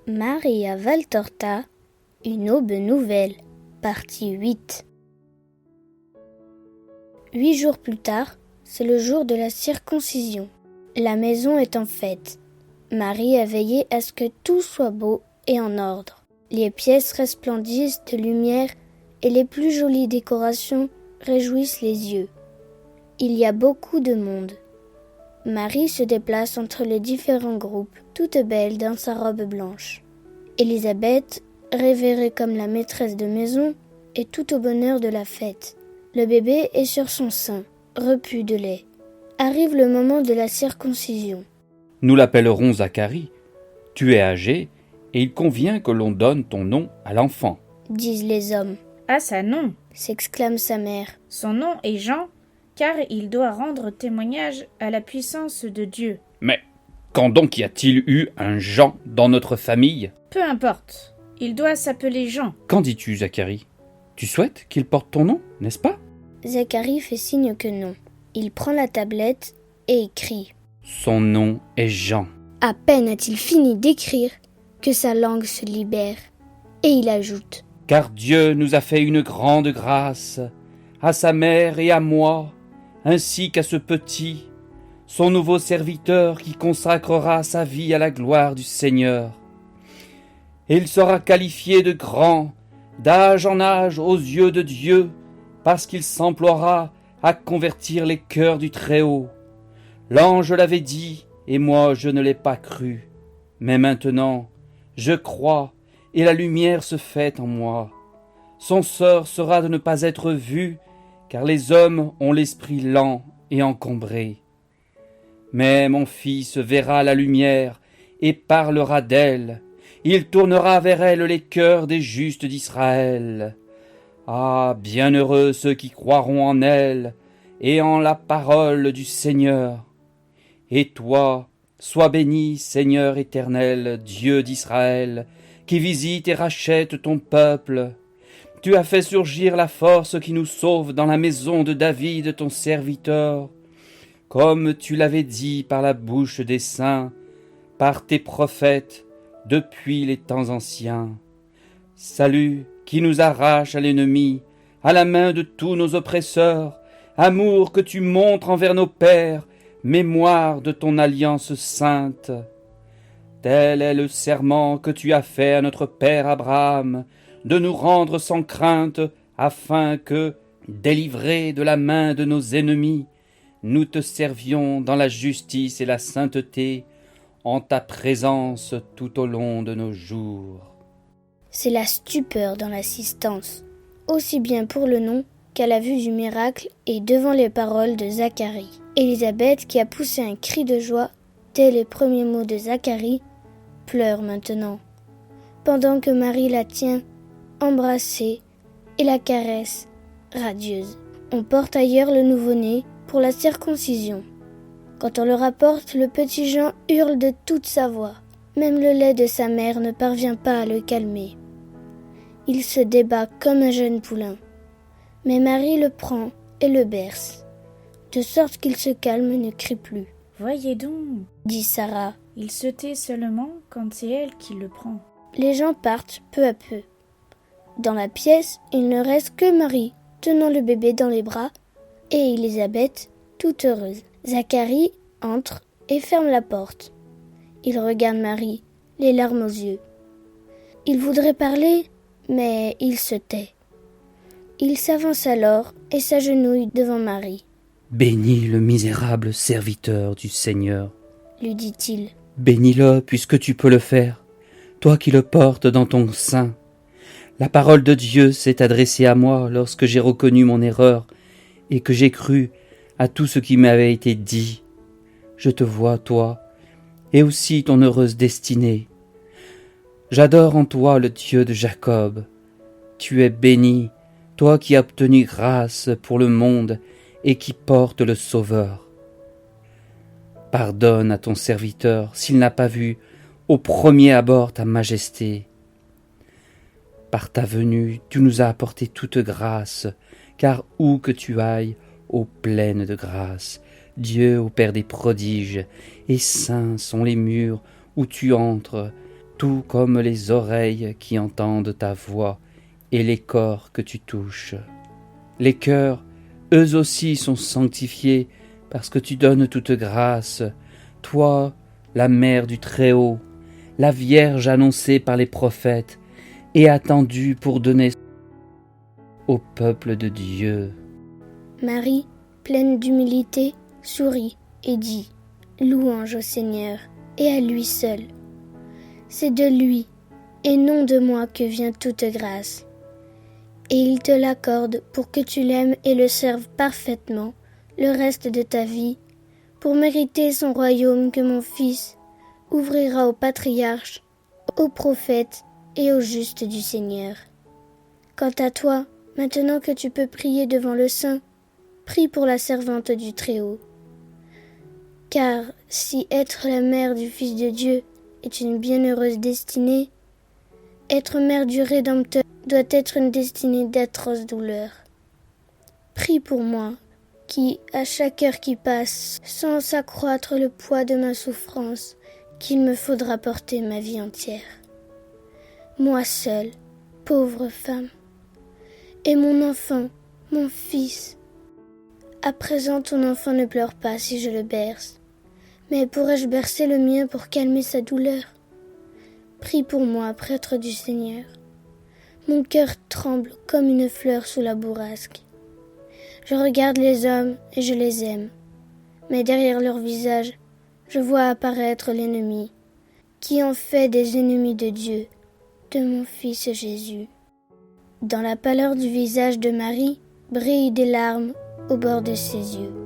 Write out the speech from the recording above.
Maria Valtorta, une aube nouvelle, partie 8. 8 jours plus tard, c'est le jour de la circoncision. La maison est en fête. Marie a veillé à ce que tout soit beau et en ordre. Les pièces resplendissent de lumière et les plus jolies décorations réjouissent les yeux. Il y a beaucoup de monde. Marie se déplace entre les différents groupes, toute belle dans sa robe blanche. Élisabeth, révérée comme la maîtresse de maison, est tout au bonheur de la fête. Le bébé est sur son sein, repu de lait. Arrive le moment de la circoncision. Nous l'appellerons Zacharie. Tu es âgé, et il convient que l'on donne ton nom à l'enfant, disent les hommes. Ah ça non, S'exclame sa mère. son nom est Jean, car il doit rendre témoignage à la puissance de Dieu. Mais quand donc y a-t-il eu un Jean dans notre famille? Peu importe, il doit s'appeler Jean. Qu'en dis-tu, Zacharie? Tu souhaites qu'il porte ton nom, n'est-ce pas? Zacharie fait signe que non. Il prend la tablette et écrit. Son nom est Jean. À peine a-t-il fini d'écrire que sa langue se libère. Et il ajoute. Car Dieu nous a fait une grande grâce, à sa mère et à moi, ainsi qu'à ce petit, son nouveau serviteur qui consacrera sa vie à la gloire du Seigneur. Et il sera qualifié de grand, d'âge en âge aux yeux de Dieu, parce qu'il s'emploiera à convertir les cœurs du Très-Haut. L'ange l'avait dit, et moi je ne l'ai pas cru. Mais maintenant, je crois, et la lumière se fait en moi. Son sort sera de ne pas être vu, car les hommes ont l'esprit lent et encombré. Mais mon fils verra la lumière et parlera d'elle. Il tournera vers elle les cœurs des justes d'Israël. Ah, bienheureux ceux qui croiront en elle et en la parole du Seigneur. Et toi, sois béni, Seigneur éternel, Dieu d'Israël, qui visite et rachète ton peuple. Tu as fait surgir la force qui nous sauve dans la maison de David, ton serviteur, comme tu l'avais dit par la bouche des saints, par tes prophètes, depuis les temps anciens. Salut qui nous arrache à l'ennemi, à la main de tous nos oppresseurs, amour que tu montres envers nos pères, mémoire de ton alliance sainte. Tel est le serment que tu as fait à notre père Abraham, de nous rendre sans crainte, afin que, délivrés de la main de nos ennemis, nous te servions dans la justice et la sainteté, en ta présence tout au long de nos jours. C'est la stupeur dans l'assistance, aussi bien pour le nom qu'à la vue du miracle et devant les paroles de Zacharie. Élisabeth, qui a poussé un cri de joie dès les premiers mots de Zacharie, pleure maintenant, pendant que Marie la tient embrassée et la caresse, radieuse. On porte ailleurs le nouveau-né pour la circoncision. Quand on le rapporte, le petit Jean hurle de toute sa voix. Même le lait de sa mère ne parvient pas à le calmer. Il se débat comme un jeune poulain. Mais Marie le prend et le berce, de sorte qu'il se calme et ne crie plus. Voyez donc, Dit Sarah. il se tait seulement quand c'est elle qui le prend. Les gens partent peu à peu. Dans la pièce, il ne reste que Marie, tenant le bébé dans les bras, et Élisabeth, toute heureuse. Zacharie entre et ferme la porte. Il regarde Marie, les larmes aux yeux. Il voudrait parler, mais il se tait. Il s'avance alors et s'agenouille devant Marie. « Bénis le misérable serviteur du Seigneur. » lui dit-il. « Bénis-le puisque tu peux le faire, toi qui le portes dans ton sein. La parole de Dieu s'est adressée à moi lorsque j'ai reconnu mon erreur et que j'ai cru à tout ce qui m'avait été dit. Je te vois, toi, et aussi ton heureuse destinée. J'adore en toi le Dieu de Jacob. Tu es béni, toi qui as obtenu grâce pour le monde et qui portes le Sauveur. Pardonne à ton serviteur s'il n'a pas vu au premier abord ta majesté. Par ta venue, tu nous as apporté toute grâce, car où que tu ailles, ô pleine de grâce, Dieu au Père des prodiges, et saints sont les murs où tu entres, tout comme les oreilles qui entendent ta voix et les corps que tu touches. Les cœurs, eux aussi, sont sanctifiés parce que tu donnes toute grâce, toi, la mère du Très-Haut, la Vierge annoncée par les prophètes et attendue pour donner au peuple de Dieu. Marie, pleine d'humilité, sourit et dit « Louange au Seigneur, et à lui seul. C'est de lui, et non de moi que vient toute grâce. Et il te l'accorde pour que tu l'aimes et le serves parfaitement le reste de ta vie, pour mériter son royaume que mon Fils ouvrira aux patriarches, aux prophètes et aux justes du Seigneur. Quant à toi, maintenant que tu peux prier devant le Saint, prie pour la servante du Très-Haut. Car si être la mère du Fils de Dieu est une bienheureuse destinée, être mère du Rédempteur doit être une destinée d'atroces douleurs. Prie pour moi, qui, à chaque heure qui passe, sens s'accroître le poids de ma souffrance, qu'il me faudra porter ma vie entière. Moi seule, pauvre femme, et mon enfant, mon fils. À présent, ton enfant ne pleure pas si je le berce, mais pourrais-je bercer le mien pour calmer sa douleur? Prie pour moi, prêtre du Seigneur. Mon cœur tremble comme une fleur sous la bourrasque. Je regarde les hommes et je les aime, mais derrière leur visage, je vois apparaître l'ennemi, qui en fait des ennemis de Dieu, de mon Fils Jésus. Dans la pâleur du visage de Marie brillent des larmes au bord de ses yeux.